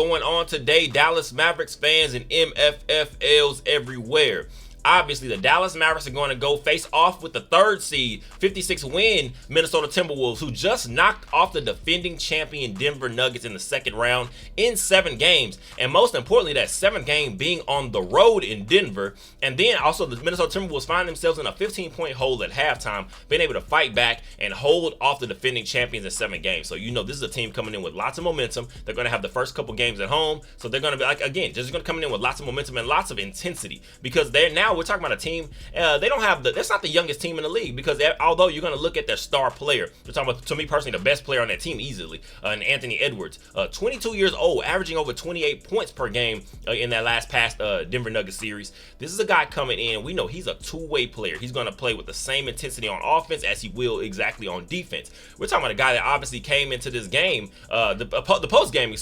going on today, Dallas Mavericks fans and MFFLs everywhere? Obviously, the Dallas Mavericks are going to go face off with the third seed, 56-win Minnesota Timberwolves, who just knocked off the defending champion Denver Nuggets in the second round in 7 games. And most importantly, that 7th game being on the road in Denver. And then also the Minnesota Timberwolves find themselves in a 15-point hole at halftime, being able to fight back and hold off the defending champions in 7 games. So, this is a team coming in with lots of momentum. They're going to have the first couple games at home. So they're going to be just going to come in with lots of momentum and lots of intensity, because we're talking about a team, that's not the youngest team in the league, because although you're going to look at their star player, we're talking about, to me personally, the best player on that team easily, and Anthony Edwards, 22 years old, averaging over 28 points per game in that last past Denver Nuggets series. This is a guy coming in, we know he's a two-way player. He's going to play with the same intensity on offense as he will exactly on defense. We're talking about a guy that obviously came into this game, the post game,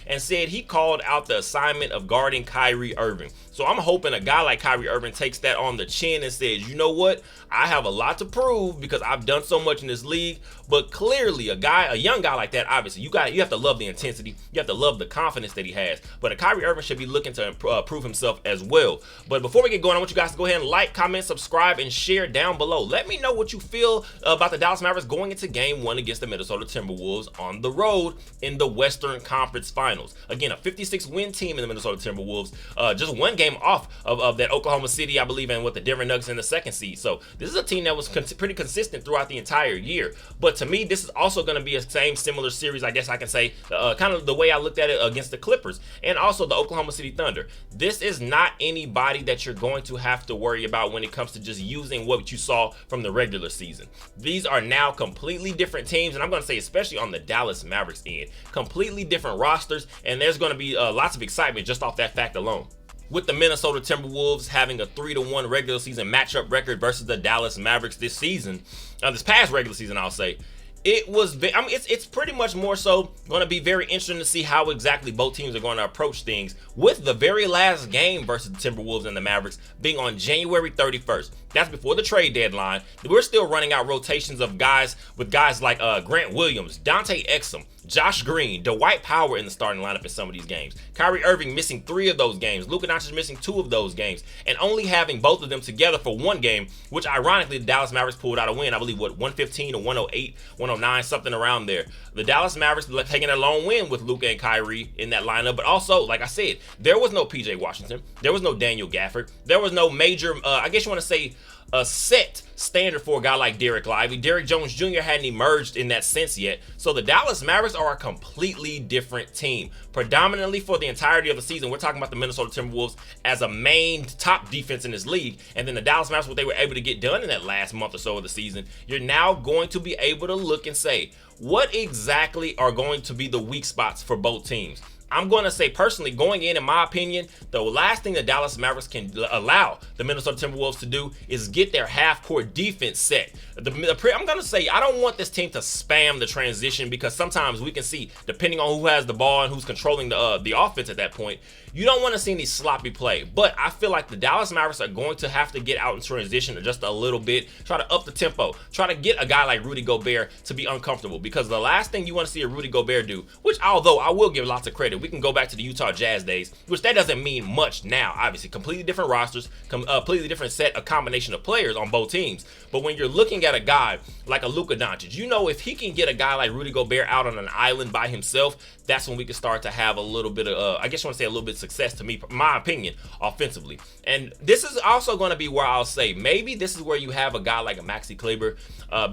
and said he called out the assignment of guarding Kyrie Irving. So I'm hoping a guy like Kyrie Irving takes that on the chin and says, you know what? I have a lot to prove because I've done so much in this league. But clearly, a young guy like that, obviously, you have to love the intensity. You have to love the confidence that he has. But a Kyrie Irving should be looking to prove himself as well. But before we get going, I want you guys to go ahead and like, comment, subscribe, and share down below. Let me know what you feel about the Dallas Mavericks going into Game 1 against the Minnesota Timberwolves on the road in the Western Conference Finals. Again, a 56-win team in the Minnesota Timberwolves, just 1 game off of that Oklahoma City, I believe, and with the Denver Nuggets in the 2nd seed. So this is a team that was pretty consistent throughout the entire year. But to me, this is also going to be a similar series, I guess I can say, kind of the way I looked at it against the Clippers and also the Oklahoma City Thunder. This is not anybody that you're going to have to worry about when it comes to just using what you saw from the regular season. These are now completely different teams, and I'm going to say especially on the Dallas Mavericks end, completely different rosters, and there's going to be lots of excitement just off that fact alone. With the Minnesota Timberwolves having a 3-1 regular season matchup record versus the Dallas Mavericks this season, this past regular season, I'll say, it's pretty much more so going to be very interesting to see how exactly both teams are going to approach things, with the very last game versus the Timberwolves and the Mavericks being on January 31st. That's before the trade deadline. We're still running out rotations of guys like Grant Williams, Dante Exum, Josh Green, Dwight Powell in the starting lineup in some of these games. Kyrie Irving missing 3 of those games. Luka Doncic missing 2 of those games. And only having both of them together for 1 game, which ironically the Dallas Mavericks pulled out a win. I believe, 115 or 108, 109, something around there. The Dallas Mavericks taking a long win with Luka and Kyrie in that lineup. But also, like I said, there was no PJ Washington. There was no Daniel Gafford. There was no major, I guess you want to say, a set standard for a guy like Derek Lively. Derek Jones Jr. hadn't emerged in that sense yet. So the Dallas Mavericks are a completely different team. Predominantly for the entirety of the season, we're talking about the Minnesota Timberwolves as a main top defense in this league. And then the Dallas Mavericks, what they were able to get done in that last month or so of the season, you're now going to be able to look and say, what exactly are going to be the weak spots for both teams? I'm going to say personally, going in my opinion, the last thing the Dallas Mavericks can allow the Minnesota Timberwolves to do is get their half-court defense set. I'm going to say I don't want this team to spam the transition, because sometimes we can see, depending on who has the ball and who's controlling the offense at that point, you don't want to see any sloppy play. But I feel like the Dallas Mavericks are going to have to get out in transition just a little bit, try to up the tempo, try to get a guy like Rudy Gobert to be uncomfortable, because the last thing you want to see a Rudy Gobert do, which although I will give lots of credit, we can go back to the Utah Jazz days, which that doesn't mean much now. Obviously, completely different rosters, completely different set, a combination of players on both teams. But when you're looking at a guy like a Luka Doncic, if he can get a guy like Rudy Gobert out on an island by himself, that's when we can start to have a little bit of, I guess you want to say a little bit of success, to me, my opinion, offensively. And this is also going to be where I'll say maybe this is where you have a guy like a Maxi Kleber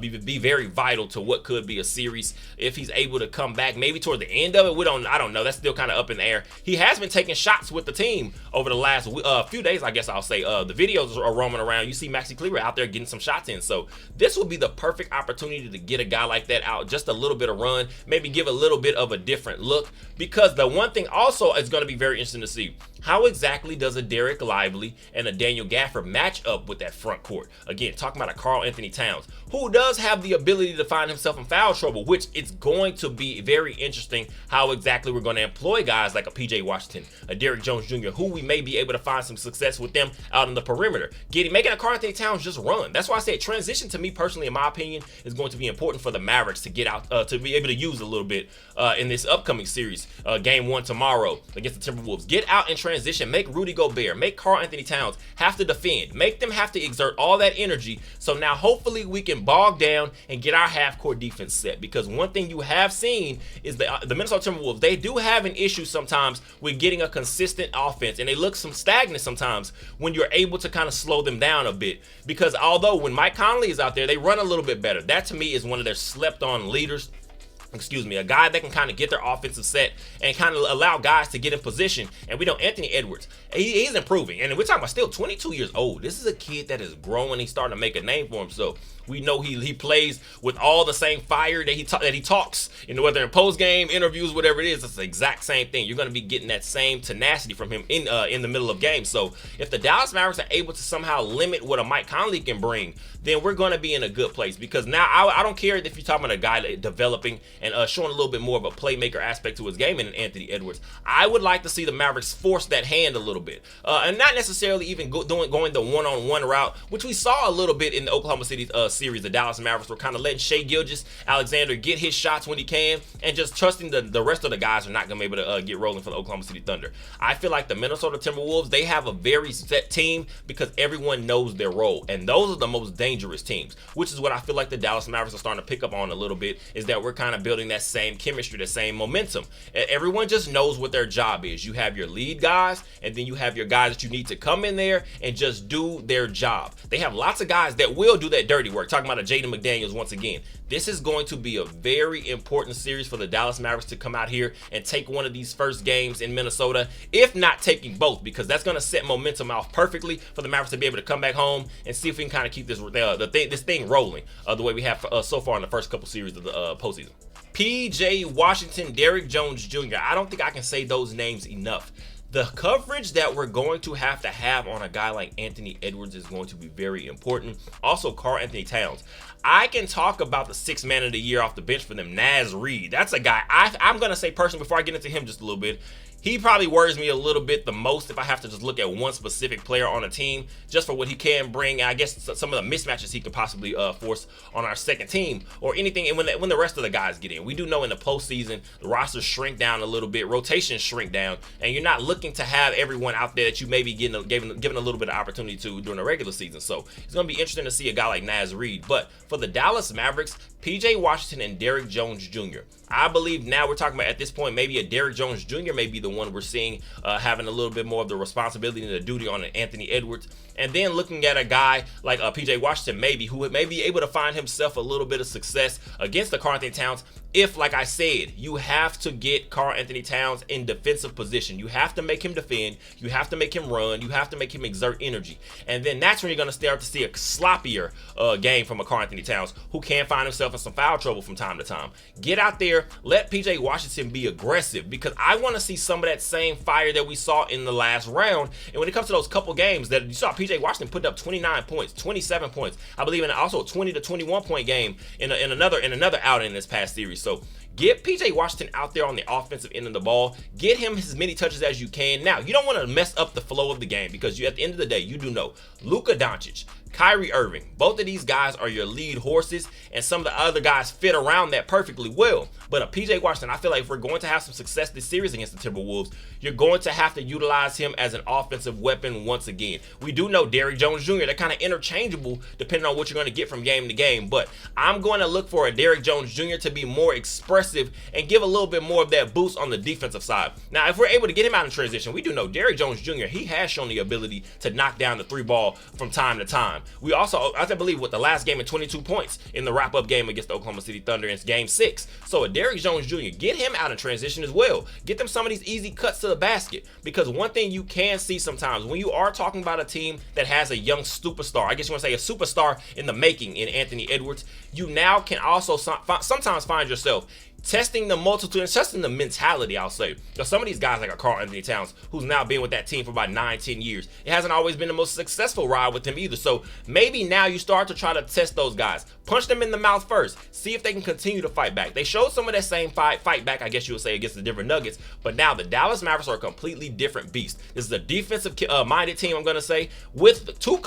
be very vital to what could be a series if he's able to come back maybe toward the end of it. I don't know. That's still kind of up in the air. He has been taking shots with the team over the last few days, I guess I'll say. The videos are roaming around. You see Maxi Kleber out there getting some shots in. So this would be the perfect opportunity to get a guy like that out, just a little bit of run, maybe give a little bit of a different look. Because the one thing also is going to be very interesting to see, How exactly does a Derek Lively and a Daniel Gafford match up with that front court? Again, talking about a Karl Anthony Towns, who does have the ability to find himself in foul trouble, which it's going to be very interesting how exactly we're going to employ guys like a PJ Washington, a Derrick Jones Jr., who we may be able to find some success with them out on the perimeter. Making a Karl Anthony Towns just run. That's why I said transition, to me personally, in my opinion, is going to be important for the Mavericks to get out, to be able to use a little bit in this upcoming series. Game 1 tomorrow against the Timberwolves. Get out and transition. Make Rudy Gobert, make Karl Anthony Towns have to defend. Make them have to exert all that energy. So now hopefully we can bog down and get our half-court defense set. Because one thing you have seen is the Minnesota Timberwolves, they do have an issue sometimes with getting a consistent offense. And they look some stagnant sometimes when you're able to kind of slow them down a bit. Because although when Mike Conley is out there, they run a little bit better. That to me is one of their slept-on leaders. A guy that can kind of get their offensive set and kind of allow guys to get in position. And we know Anthony Edwards, he's improving. And we're talking about still 22 years old. This is a kid that is growing. He's starting to make a name for himself. We know he plays with all the same fire that he talks, whether in post game interviews, whatever it is. It's the exact same thing. You're going to be getting that same tenacity from him in the middle of games. So if the Dallas Mavericks are able to somehow limit what a Mike Conley can bring, then we're going to be in a good place. Because now I don't care if you're talking about a guy that developing and showing a little bit more of a playmaker aspect to his game in Anthony Edwards. I would like to see the Mavericks force that hand a little bit, and not necessarily even going the one-on-one route, which we saw a little bit in the Oklahoma City series. The Dallas Mavericks were kind of letting Shai Gilgeous-Alexander get his shots when he can, and just trusting the rest of the guys are not going to be able to get rolling for the Oklahoma City Thunder. I feel like the Minnesota Timberwolves, they have a very set team because everyone knows their role, and those are the most dangerous teams, which is what I feel like the Dallas Mavericks are starting to pick up on a little bit, is that we're kind of building that same chemistry, the same momentum. Everyone just knows what their job is. You have your lead guys, and then you have your guys that you need to come in there and just do their job. They have lots of guys that will do that dirty work. Talking about a Jaden McDaniels once again. This is going to be a very important series for the Dallas Mavericks to come out here and take one of these first games in Minnesota, if not taking both, because that's going to set momentum off perfectly for the Mavericks to be able to come back home and see if we can kind of keep this thing rolling the way we have so far in the first couple series of the postseason. PJ Washington, Derrick Jones Jr. I don't think I can say those names enough. The coverage that we're going to have on a guy like Anthony Edwards is going to be very important. Also, Karl Anthony Towns. I can talk about the sixth man of the year off the bench for them, Naz Reid. That's a guy I'm going to say personally, before I get into him just a little bit, he probably worries me a little bit the most if I have to just look at one specific player on a team just for what he can bring. I guess some of the mismatches he could possibly force on our second team or anything. And when the rest of the guys get in, we do know in the postseason, the rosters shrink down a little bit, rotations shrink down, and you're not looking to have everyone out there that you may be given a little bit of opportunity to during the regular season. So it's going to be interesting to see a guy like Naz Reid. But for the Dallas Mavericks, PJ Washington and Derrick Jones Jr. I believe now we're talking about, at this point, maybe a Derrick Jones Jr. may be the one we're seeing having a little bit more of the responsibility and the duty on Anthony Edwards. And then looking at a guy like PJ Washington, who may be able to find himself a little bit of success against the Karl Anthony Towns. If, like I said, you have to get Karl Anthony Towns in defensive position. You have to make him defend. You have to make him run. You have to make him exert energy. And then that's when you're going to start to see a sloppier game from a Karl Anthony Towns, who can find himself in some foul trouble from time to time. Get out there. Let PJ Washington be aggressive, because I want to see some of that same fire that we saw in the last round. And when it comes to those couple games that you saw PJ Washington put up 29 points, 27 points, I believe, in also a 20 to 21 point game in another outing in this past series. So get PJ Washington out there on the offensive end of the ball. Get him as many touches as you can. Now, you don't want to mess up the flow of the game, because at the end of the day, you do know Luka Doncic, Kyrie Irving, both of these guys are your lead horses, and some of the other guys fit around that perfectly well. But a PJ Washington, I feel like if we're going to have some success this series against the Timberwolves, you're going to have to utilize him as an offensive weapon once again. We do know Derrick Jones Jr., they're kind of interchangeable depending on what you're going to get from game to game, but I'm going to look for a Derrick Jones Jr. to be more expressive and give a little bit more of that boost on the defensive side. Now, if we're able to get him out in transition, we do know Derrick Jones Jr., he has shown the ability to knock down the three ball from time to time. We also, I believe, with the last game at 22 points in the wrap-up game against the Oklahoma City Thunder in Game 6. So a Derrick Jones Jr., get him out in transition as well. Get them some of these easy cuts to the basket, because one thing you can see sometimes when you are talking about a team that has a young superstar, I guess you want to say a superstar in the making in Anthony Edwards, you now can also sometimes find yourself testing the multitude and testing the mentality, I'll say. Because some of these guys like a Karl Anthony Towns, who's now been with that team for about 9-10 years, it hasn't always been the most successful ride with him either. So maybe now you start to try to test those guys. Punch them in the mouth first. See if they can continue to fight back. They showed some of that same fight back, I guess you would say, against the Denver Nuggets. But now the Dallas Mavericks are a completely different beast. This is a defensive-minded team, I'm going to say, with two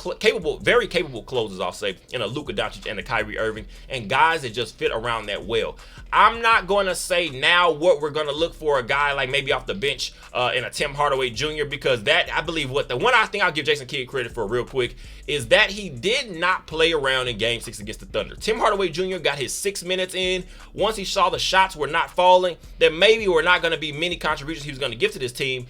very capable closers, I'll say, in a Luka Doncic and a Kyrie Irving, and guys that just fit around that well. I'm not going to say now what we're going to look for a guy like maybe off the bench in a Tim Hardaway Jr. because that, I believe, the one I think I'll give Jason Kidd credit for real quick is that he did not play around in Game 6 against the Thunder. Tim Hardaway Jr. got his 6 minutes in. Once he saw the shots were not falling, that maybe were not going to be many contributions he was going to give to this team.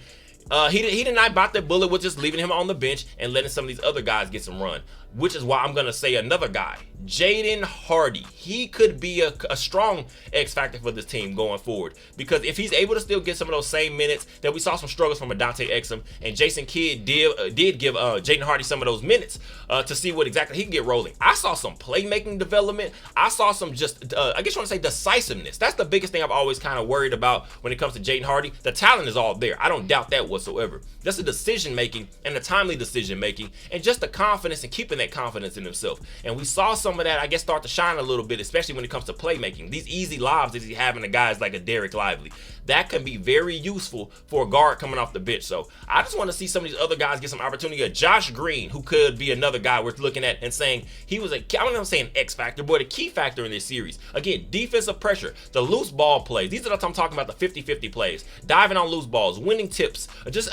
He did not bite the bullet with just leaving him on the bench and letting some of these other guys get some run, which is why I'm going to say another guy, Jaden Hardy. He could be a strong X factor for this team going forward, because if he's able to still get some of those same minutes that we saw some struggles from Dante Exum, and Jason Kidd did give Jaden Hardy some of those minutes to see what exactly he can get rolling. I saw some playmaking development. I saw some just, I guess you want to say decisiveness. That's the biggest thing I've always kind of worried about when it comes to Jaden Hardy. The talent is all there. I don't doubt that whatsoever. Just the decision making and the timely decision making and just the confidence and keeping that confidence in himself. And we saw some of that, I guess, start to shine a little bit, especially when it comes to playmaking. These easy lobs that he's having to guys like a Derek Lively. That can be very useful for a guard coming off the bench. So I just want to see some of these other guys get some opportunity. Josh Green, who could be another guy worth looking at and saying he was I don't know, saying X factor, but a key factor in this series. Again, defensive pressure, the loose ball plays. These are what I'm talking about, the 50-50 plays, diving on loose balls, winning tips. Just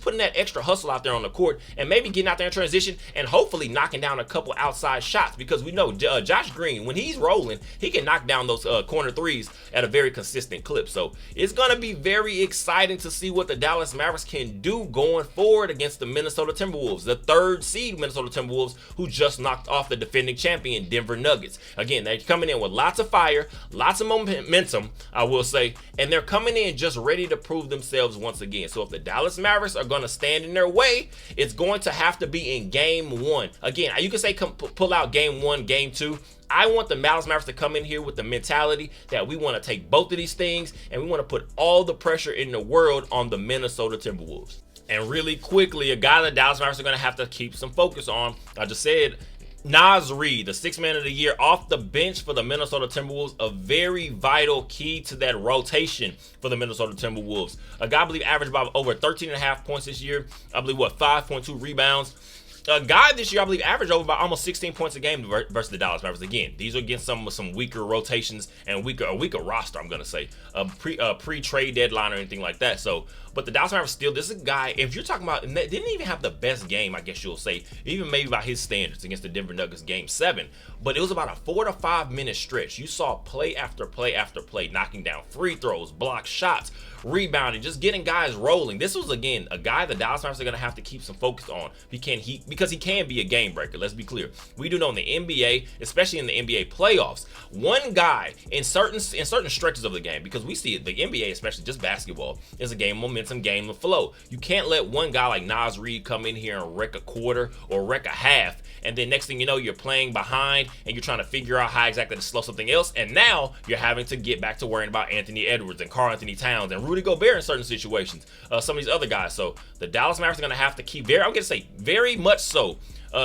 putting that extra hustle out there on the court and maybe getting out there in transition and hopefully knocking down a couple outside shots, because we know Josh Green, when he's rolling, he can knock down those corner threes at a very consistent clip. So it's going to be very exciting to see what the Dallas Mavericks can do going forward against the Minnesota Timberwolves, the 3rd seed Minnesota Timberwolves, who just knocked off the defending champion Denver Nuggets. Again, they're coming in with lots of fire, lots of momentum, I will say, and they're coming in just ready to prove themselves once again. So if the Dallas Mavericks are going to stand in their way, it's going to have to be in Game 1. Again, you can say pull out Game 1, Game 2. I want the Dallas Mavericks to come in here with the mentality that we want to take both of these things and we want to put all the pressure in the world on the Minnesota Timberwolves. And really quickly, a guy that Dallas Mavericks are going to have to keep some focus on, I just said, Naz Reid, the 6th man of the year off the bench for the Minnesota Timberwolves, a very vital key to that rotation for the Minnesota Timberwolves. A guy, I believe, averaged about over 13.5 points this year. I believe, 5.2 rebounds. A guy this year, I believe, averaged over about almost 16 points a game versus the Dallas Mavericks. Again, these are against some weaker rotations and a weaker roster, I'm going to say, pre-trade deadline or anything like that. So, but the Dallas Mavericks still, this is a guy, if you're talking about, didn't even have the best game, I guess you'll say, even maybe by his standards against the Denver Nuggets Game 7, but it was about a 4 to 5 minute stretch. You saw play after play after play, knocking down free throws, block shots, rebounding, just getting guys rolling. This was, again, a guy the Dallas Mavericks are going to have to keep some focus on because he can be a game breaker. Let's be clear. We do know in the NBA, especially in the NBA playoffs, one guy in certain stretches of the game, because we see it, the NBA, especially just basketball, is a game momentum, game of flow. You can't let one guy like Naz Reid come in here and wreck a quarter or wreck a half, and then next thing you know, you're playing behind and you're trying to figure out how exactly to slow something else, and now you're having to get back to worrying about Anthony Edwards and Karl Anthony Towns and Rudy Gobert in certain situations, some of these other guys. So the Dallas Mavericks are going to have to keep very much so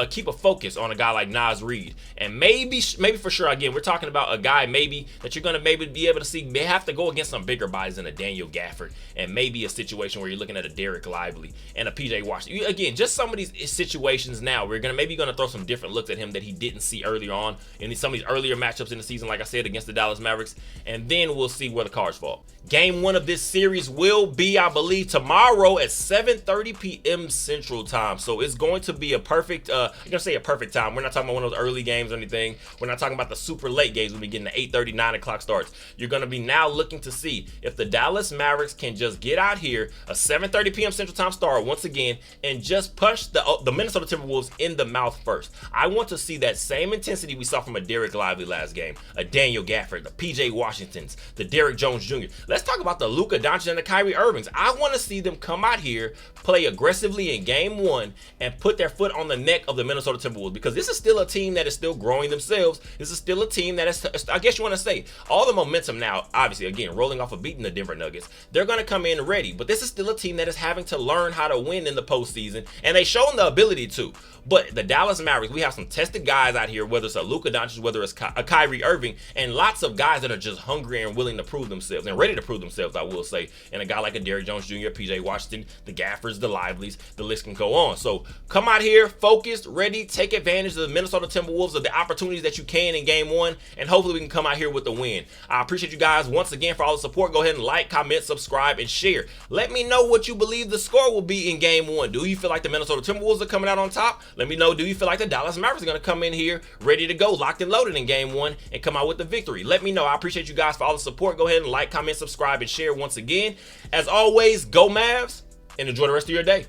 keep a focus on a guy like Naz Reid. And maybe for sure, again, we're talking about a guy maybe that you're going to maybe be able to see may have to go against some bigger bodies than a Daniel Gafford, and maybe a situation where you're looking at a Derek Lively and a PJ Washington. Again, just some of these situations now, we're maybe going to throw some different looks at him that he didn't see earlier on in some of these earlier matchups in the season, like I said, against the Dallas Mavericks, and then we'll see where the cards fall. Game 1 of this series will be, I believe, tomorrow at 7:30 p.m. Central Time. So it's going to be a perfect, I'm going to say a perfect time. We're not talking about one of those early games or anything. We're not talking about the super late games. We'll be getting the 8:30, 9 o'clock starts. You're going to be now looking to see if the Dallas Mavericks can just get out here, a 7:30 p.m. Central Time start once again, and just punch the Minnesota Timberwolves in the mouth first. I want to see that same intensity we saw from a Derek Lively last game, a Daniel Gafford, the PJ Washingtons, the Derek Jones Jr. Let's talk about the Luka Doncic and the Kyrie Irvings. I want to see them come out here, play aggressively in Game 1, and put their foot on the neck of the Minnesota Timberwolves, because this is still a team that is still growing themselves. This is still a team that is, I guess you want to say, all the momentum now, obviously, again, rolling off of beating the Denver Nuggets. They're going to come in ready, but this is still a team that is having to learn how to win in the postseason, and they've shown the ability to. But the Dallas Mavericks, we have some tested guys out here, whether it's a Luka Doncic, whether it's a Kyrie Irving, and lots of guys that are just hungry and willing to prove themselves, and ready to prove themselves, I will say. And a guy like a Derrick Jones Jr., PJ Washington, the Gaffers, the Liveleys, the list can go on. So come out here, focused, ready, take advantage of the Minnesota Timberwolves, of the opportunities that you can in game one, and hopefully we can come out here with the win. I appreciate you guys once again for all the support. Go ahead and like, comment, subscribe, and share. Let me know what you believe the score will be in game one. Do you feel like the Minnesota Timberwolves are coming out on top? Let me know. Do you feel like the Dallas Mavericks are going to come in here ready to go, locked and loaded in game one, and come out with the victory? Let me know. I appreciate you guys for all the support. Go ahead and like, comment, subscribe, and share once again. As always, go Mavs, and enjoy the rest of your day.